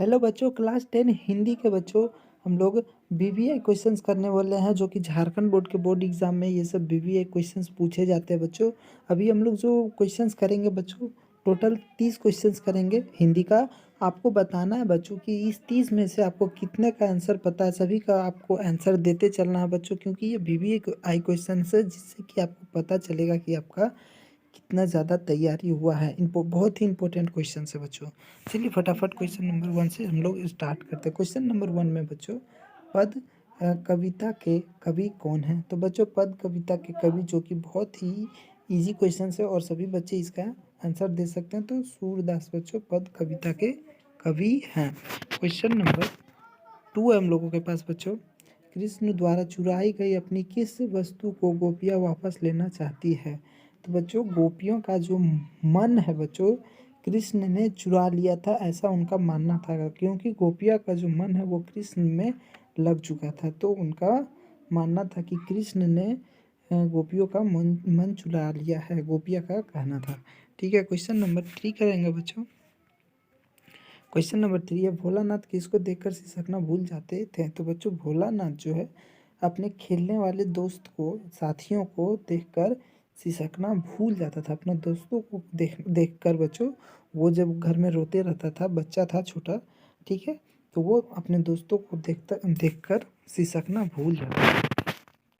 Hello बच्चों, class 10 Hindi के बच्चों। हम लोग बीबीए क्वेश्चंस करने वाले हैं, जो कि झारखंड बोर्ड के बोर्ड एग्जाम में ये सब बीबीए क्वेश्चंस पूछे जाते हैं बच्चों। अभी हम लोग जो क्वेश्चंस करेंगे बच्चों, टोटल 30 क्वेश्चंस करेंगे हिंदी का। आपको बताना है बच्चों कि इस 30 में से आपको कितने का आंसर पता है। सभी का आपको आंसर देते चलना है बच्चों, क्योंकि ये बीबीए आई क्वेश्चन है, जिससे कि आपको पता चलेगा कि आपका कितना ज़्यादा तैयारी हुआ है। इनको बहुत ही इंपॉर्टेंट क्वेश्चन है बच्चों। चलिए फटाफट क्वेश्चन नंबर 1 से हम लोग स्टार्ट करते हैं। क्वेश्चन नंबर 1 में बच्चों, पद कविता के कवि कौन हैं? तो बच्चों, पद कविता के कवि, जो कि बहुत ही इजी क्वेश्चन है और सभी बच्चे इसका आंसर दे सकते हैं, तो सूरदास बच्चों पद कविता के कवि हैं। क्वेश्चन नंबर 2 है हम लोगों के पास बच्चों, कृष्ण द्वारा चुराई गई अपनी किस वस्तु को गोपियाँ वापस लेना चाहती है? तो बच्चों, गोपियों का जो मन है बच्चों, कृष्ण ने चुरा लिया था, ऐसा उनका मानना था। क्योंकि गोपिया का जो मन है वो कृष्ण में लग चुका था, तो उनका मानना था कि कृष्ण ने गोपियों का मन चुरा लिया है, गोपिया का कहना था। ठीक है, क्वेश्चन नंबर 3 करेंगे बच्चों। क्वेश्चन नंबर 3 है, भोलानाथ किसको देखकर सिसकना भूल जाते थे? तो बच्चों, भोलानाथ जो है अपने खेलने वाले दोस्त को, साथियों को देखकर सिसकना भूल जाता था। अपने दोस्तों को देखकर बच्चों, वो जब घर में रोते रहता था, बच्चा था छोटा, ठीक है, तो वो अपने दोस्तों को देखकर सिसकना भूल जाता था।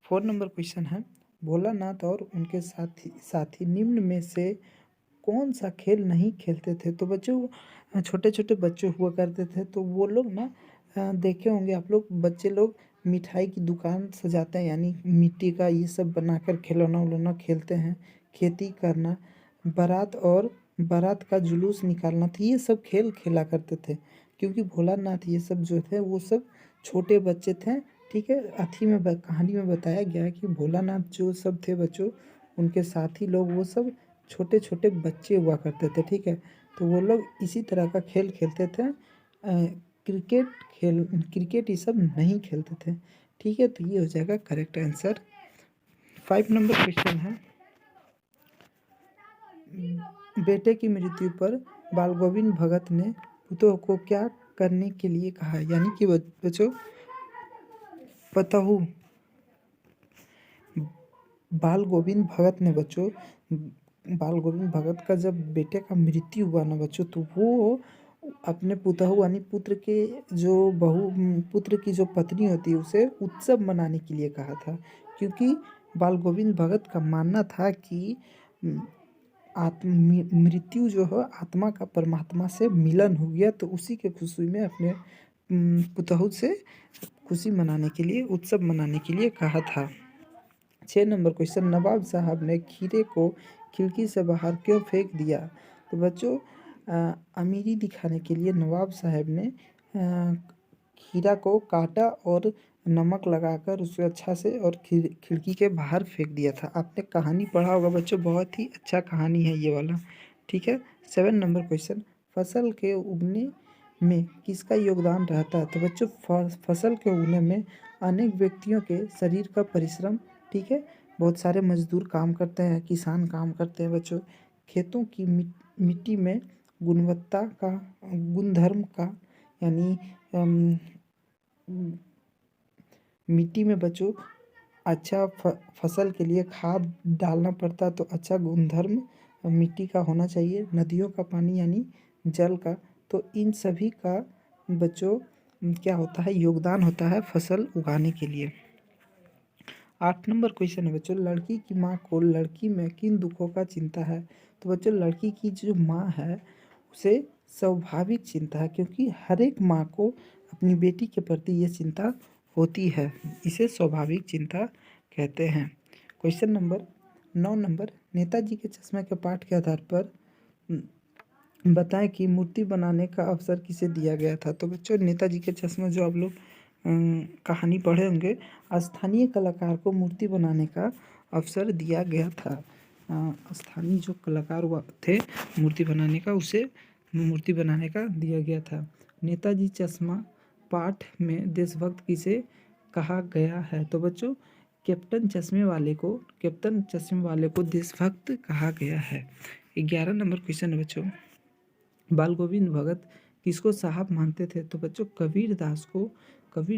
4 नंबर क्वेश्चन है, भोलानाथ और उनके साथी निम्न में से कौन सा खेल नहीं खेलते थे? तो बच्चों, छोटे छोटे बच्चे हुआ करते थे, तो वो लोग ना, देखे होंगे आप लोग, बच्चे लोग मिठाई की दुकान सजाते हैं, यानी मिट्टी का ये सब बनाकर खिलौना उलौना खेलते हैं। खेती करना, बारात का जुलूस निकालना था, ये सब खेल खेला करते थे। क्योंकि भोलानाथ ये सब जो थे वो सब छोटे बच्चे थे। ठीक है, कहानी में बताया गया है कि भोलानाथ जो सब थे बच्चों, उनके साथी लोग वो सब छोटे छोटे बच्चे हुआ करते थे। ठीक है, तो वो लोग इसी तरह का खेल खेलते थे। क्रिकेट ये सब नहीं खेलते थे। ठीक है, तो ये हो जाएगा करेक्ट आंसर। 5 नंबर क्वेश्चन है, बेटे की मृत्यु पर बाल गोविंद भगत ने पुतोह को क्या करने के लिए कहा? यानी कि बच्चों, पतहू बाल गोविंद भगत ने बच्चों, बाल गोविंद भगत का जब बेटे का मृत्यु हुआ ना बच्चों, तो वो अपने पुतहू यानी पुत्र की जो पत्नी होती है उसे उत्सव मनाने के लिए कहा था। क्योंकि बाल गोविंद भगत का मानना था कि मृत्यु जो है आत्मा का परमात्मा से मिलन हो गया, तो उसी के खुशी में अपने पुतहू से खुशी मनाने के लिए, उत्सव मनाने के लिए कहा था। 6 नंबर क्वेश्चन, नवाब साहब ने खीरे को खिड़की से बाहर क्यों फेंक दिया? तो बच्चों, अमीरी दिखाने के लिए नवाब साहब ने खीरा को काटा और नमक लगाकर उसे अच्छा से और खिड़की के बाहर फेंक दिया था। आपने कहानी पढ़ा होगा बच्चों, बहुत ही अच्छा कहानी है ये वाला। ठीक है, 7 नंबर क्वेश्चन, फसल के उगने में किसका योगदान रहता है? तो बच्चों, फसल के उगने में अनेक व्यक्तियों के शरीर का परिश्रम, ठीक है, बहुत सारे मजदूर काम करते हैं, किसान काम करते हैं बच्चों। खेतों की मिट्टी में गुणवत्ता का, गुणधर्म का, यानी मिट्टी में बच्चों अच्छा फसल के लिए खाद डालना पड़ता है, तो अच्छा गुणधर्म मिट्टी का होना चाहिए। नदियों का पानी यानी जल का, तो इन सभी का बच्चों क्या होता है, योगदान होता है फसल उगाने के लिए। 8 नंबर क्वेश्चन है बच्चों, लड़की की माँ को लड़की में किन दुखों का चिंता है? तो बच्चों, लड़की की जो माँ है उसे स्वाभाविक चिंता है, क्योंकि हर एक माँ को अपनी बेटी के प्रति ये चिंता होती है, इसे स्वाभाविक चिंता कहते हैं। क्वेश्चन नंबर 9 नंबर, नेताजी के चश्मे के पाठ के आधार पर बताएं कि मूर्ति बनाने का अवसर किसे दिया गया था? तो बच्चों, नेताजी के चश्मा जो आप लोग कहानी पढ़े होंगे, स्थानीय कलाकार को मूर्ति बनाने का अवसर दिया गया था। स्थानीय जो कलाकार हुआ थे मूर्ति बनाने का, उसे मूर्ति बनाने का दिया गया था। नेताजी चश्मा पाठ में देशभक्त किसे कहा गया है? तो बच्चों, कैप्टन चश्मे वाले को देशभक्त कहा गया है। 11 नंबर क्वेश्चन है बच्चों, बाल गोविंद भगत किसको साहब मानते थे? तो बच्चों कबीर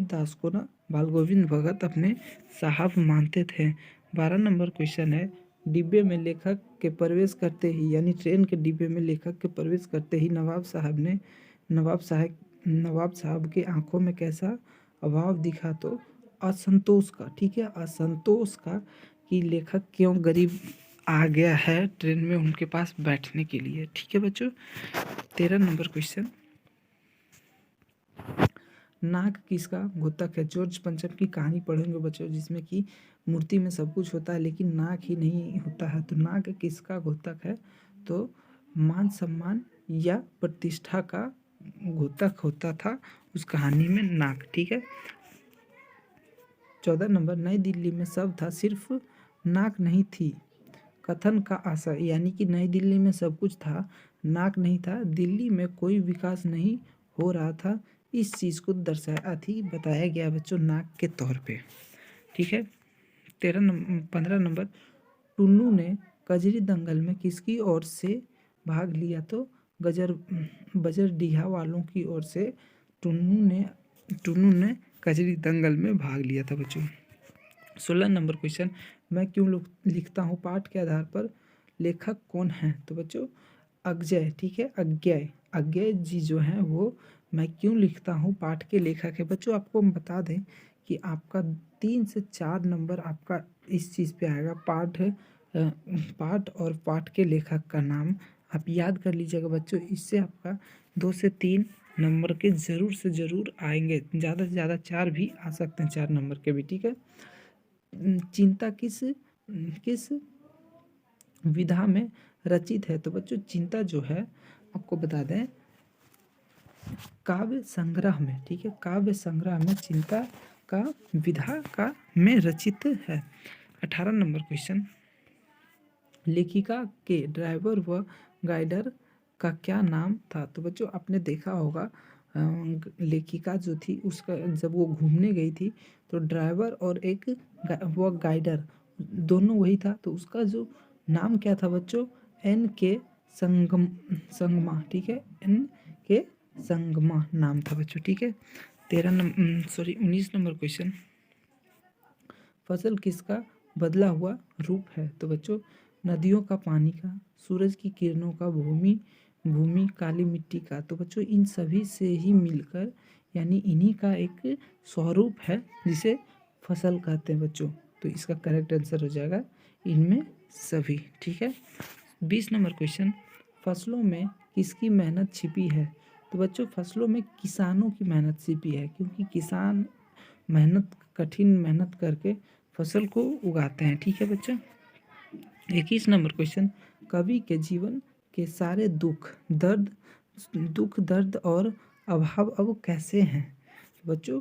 दास को ना बाल गोविंद भगत अपने साहब मानते थे। 12 नंबर क्वेश्चन है, डिब्बे में लेखक के प्रवेश करते ही, यानी ट्रेन के डिब्बे में लेखक के प्रवेश करते ही नवाब साहब के आंखों में कैसा अभाव दिखा? तो असंतोष का, ठीक है, असंतोष का, कि लेखक क्यों गरीब आ गया है ट्रेन में उनके पास बैठने के लिए। ठीक है बच्चों। 13 नंबर क्वेश्चन, नाक किसका घोतक है? जॉर्ज पंचम की कहानी पढ़ेंगे बच्चों, जिसमें कि मूर्ति में सब कुछ होता है लेकिन नाक ही नहीं होता है। तो नाक किसका घोतक है? तो मान सम्मान या प्रतिष्ठा का घोतक होता था उस कहानी में नाक। ठीक है। 14 नंबर, नई दिल्ली में सब था सिर्फ नाक नहीं थी कथन का आशा, यानी कि नई दिल्ली में सब कुछ था, नाक नहीं था, दिल्ली में कोई विकास नहीं हो रहा था, इस चीज़ को दर्शाया थी, बताया गया बच्चों नाक के तौर पे। ठीक है। 15 नंबर, टुन्नू ने कजरी दंगल में किसकी ओर से भाग लिया? तो बजरडीहा वालों की ओर से टुन्नू ने कजरी दंगल में भाग लिया था बच्चों। 16 नंबर क्वेश्चन, मैं क्यों लिखता हूँ पाठ के आधार पर लेखक कौन है? तो बच्चों अज्ञेय, ठीक है, अज्ञेय जी जो हैं वो मैं क्यों लिखता हूँ पाठ के लेखक है। बच्चों आपको हम बता दें कि आपका 3 से 4 नंबर आपका इस चीज़ पे आएगा, पाठ और पाठ के लेखक का नाम आप याद कर लीजिएगा बच्चों। इससे आपका 2 से 3 नंबर के ज़रूर से ज़रूर आएंगे, ज़्यादा से ज़्यादा 4 भी आ सकते हैं, 4 नंबर के भी। ठीक है। चिंता किस विधा में रचित है? तो बच्चों चिंता जो है आपको बता दें काव्य संग्रह में। ठीक है, काव्य संग्रह में चिंता का विधा का में रचित है। 18 नंबर क्वेश्चन, लेखिका के ड्राइवर व गाइडर का क्या नाम था? तो बच्चों आपने देखा होगा लेखिका जो थी उसका जब वो घूमने गई थी तो ड्राइवर और वो गाइडर दोनों वही था, तो उसका जो नाम क्या था बच्चों? N.K. संगमा। ठीक है, N.K. संगमा नाम था बच्चों। ठीक है। 19 नंबर क्वेश्चन, फसल किसका बदला हुआ रूप है? तो बच्चों नदियों का, पानी का, सूरज की किरणों का, भूमि काली मिट्टी का। तो बच्चों इन सभी से ही मिलकर, यानी इन्हीं का एक स्वरूप है जिसे फसल कहते हैं बच्चों। तो इसका करेक्ट आंसर हो जाएगा इनमें सभी। ठीक है। 20 नंबर क्वेश्चन, फसलों में किसकी मेहनत छिपी है? तो बच्चों फसलों में किसानों की मेहनत छिपी है, क्योंकि किसान कठिन मेहनत करके फसल को उगाते हैं। ठीक है बच्चों। 21 नंबर क्वेश्चन, कवि के जीवन के सारे दुख दर्द और अभाव अब कैसे हैं? तो बच्चों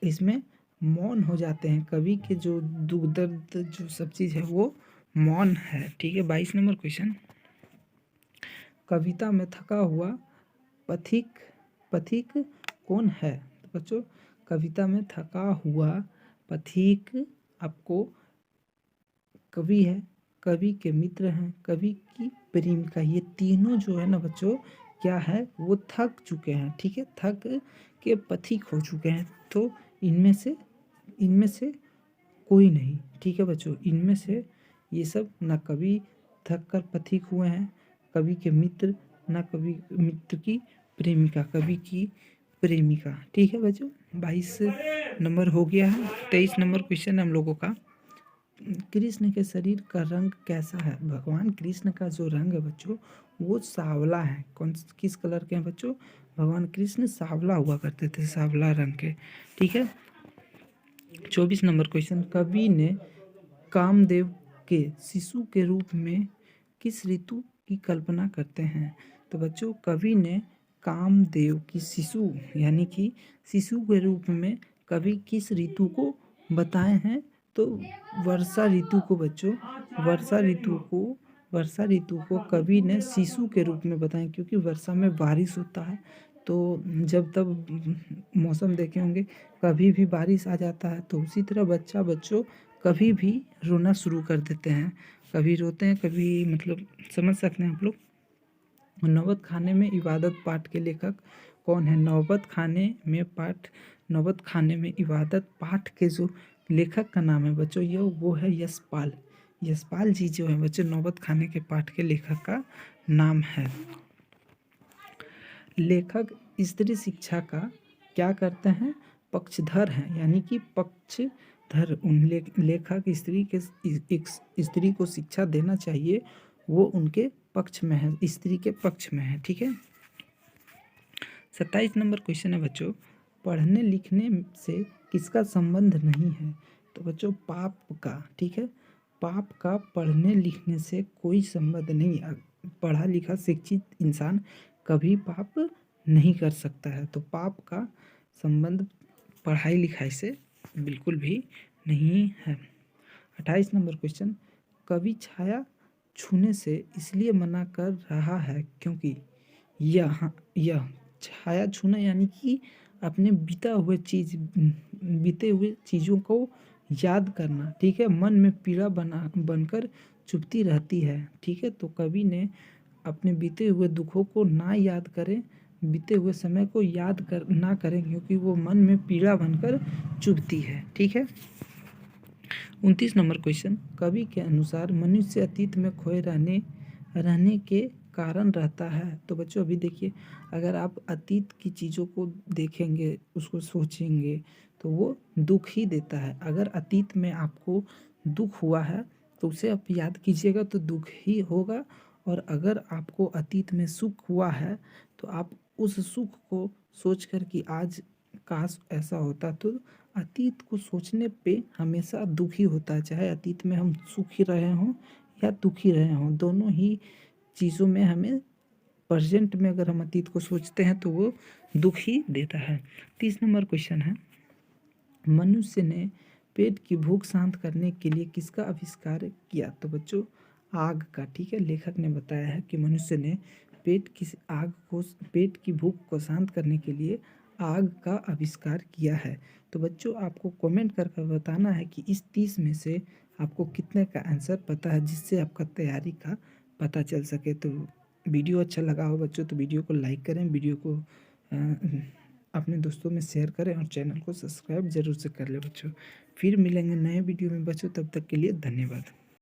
इसमें मौन हो जाते हैं, कवि के जो दुख दर्द जो सब चीज़ है वो मौन है। ठीक है। 22 नंबर क्वेश्चन, कविता में थका हुआ पथिक कौन है? तो बच्चों कविता में थका हुआ पथिक आपको कवि है, कवि के मित्र हैं, कवि की प्रेमिका, ये तीनों जो है ना बच्चों क्या है? वो थक चुके हैं। ठीक है, थक के पथिक हो चुके हैं। तो इनमें से कोई नहीं। ठीक है बच्चों, इनमें से ये सब ना कवि थक कर पथिक हुए हैं, कवि के मित्र, ना कवि मित्र की प्रेमिका, कवि की प्रेमिका। ठीक है बच्चों। 22 नंबर हो गया है। 23 नंबर क्वेश्चन हम लोगों का, कृष्ण के शरीर का रंग कैसा है? भगवान कृष्ण का जो रंग है बच्चों वो सांवला है। किस कलर के हैं बच्चों? भगवान कृष्ण सांवला हुआ करते थे, सांवला रंग के। ठीक है। 24 नंबर क्वेश्चन, कवि ने कामदेव के शिशु के रूप में किस ऋतु की कल्पना करते हैं? तो बच्चों कवि ने कामदेव की शिशु, यानी कि शिशु के रूप में कवि किस ऋतु को बताए हैं? तो वर्षा ऋतु को बच्चों, वर्षा ऋतु को कवि ने शिशु के रूप में बताया, क्योंकि वर्षा में बारिश होता है। तो जब तब मौसम देखे होंगे कभी भी बारिश आ जाता है, तो उसी तरह बच्चों कभी भी रोना शुरू कर देते हैं, कभी रोते हैं, कभी मतलब समझ सकते हैं आप लोग। नौबत खाने में इबादत पाठ के लेखक कौन है? नौबत खाने में इबादत पाठ के जो लेखक का नाम है बच्चों वो है यशपाल। यशपाल जी जो है बच्चों नौबत खाने के पाठ के लेखक का नाम है। लेखक स्त्री शिक्षा का क्या करते हैं? पक्षधर हैं, यानी कि पक्षधर। उन लेखक स्त्री को शिक्षा देना चाहिए, वो उनके पक्ष में है, स्त्री के पक्ष में है। ठीक है। 27 नंबर क्वेश्चन है बच्चों, पढ़ने लिखने से किसका संबंध नहीं है? तो बच्चों पाप का। ठीक है, पाप का पढ़ने लिखने से कोई संबंध नहीं। पढ़ा लिखा शिक्षित इंसान कभी पाप नहीं कर सकता है। तो पाप का संबंध पढ़ाई लिखाई से बिल्कुल भी नहीं है। 28 नंबर क्वेश्चन, कवि छाया छूने से इसलिए मना कर रहा है क्योंकि यह छाया छूना यानी कि अपने बीते हुए चीज़ों को याद करना। ठीक है, मन में पीड़ा बनकर चुभती रहती है। ठीक है, तो कवि ने अपने बीते हुए दुखों को ना याद करें, बीते हुए समय को ना करें क्योंकि वो मन में पीड़ा बनकर चुभती है। ठीक है। 29 नंबर क्वेश्चन, कवि के अनुसार मनुष्य अतीत में खोए रहने के कारण रहता है। तो बच्चों अभी देखिए, अगर आप अतीत की चीज़ों को देखेंगे, उसको सोचेंगे तो वो दुख ही देता है। अगर अतीत में आपको दुख हुआ है तो उसे आप याद कीजिएगा तो दुख ही होगा, और अगर आपको अतीत में सुख हुआ है तो आप उस सुख को सोचकर कि आज काश ऐसा होता, तो अतीत को सोचने पे हमेशा दुखी होता है। चाहे अतीत में हम सुखी रहे हों या दुखी रहे हों, दोनों ही चीज़ों में हमें प्रेजेंट में अगर हम अतीत को सोचते हैं तो वो दुख ही देता है। 30 नंबर क्वेश्चन है, मनुष्य ने पेट की भूख शांत करने के लिए किसका आविष्कार किया? तो बच्चों आग का। ठीक है, लेखक ने बताया है कि मनुष्य ने पेट की भूख को शांत करने के लिए आग का आविष्कार किया है। तो बच्चों आपको कमेंट करके बताना है कि इस 30 में से आपको कितने का आंसर पता है, जिससे आपका तैयारी का पता चल सके। तो वीडियो अच्छा लगा हो बच्चों तो वीडियो को लाइक करें, वीडियो को अपने दोस्तों में शेयर करें और चैनल को सब्सक्राइब जरूर से कर ले बच्चों। फिर मिलेंगे नए वीडियो में बच्चों, तब तक के लिए धन्यवाद।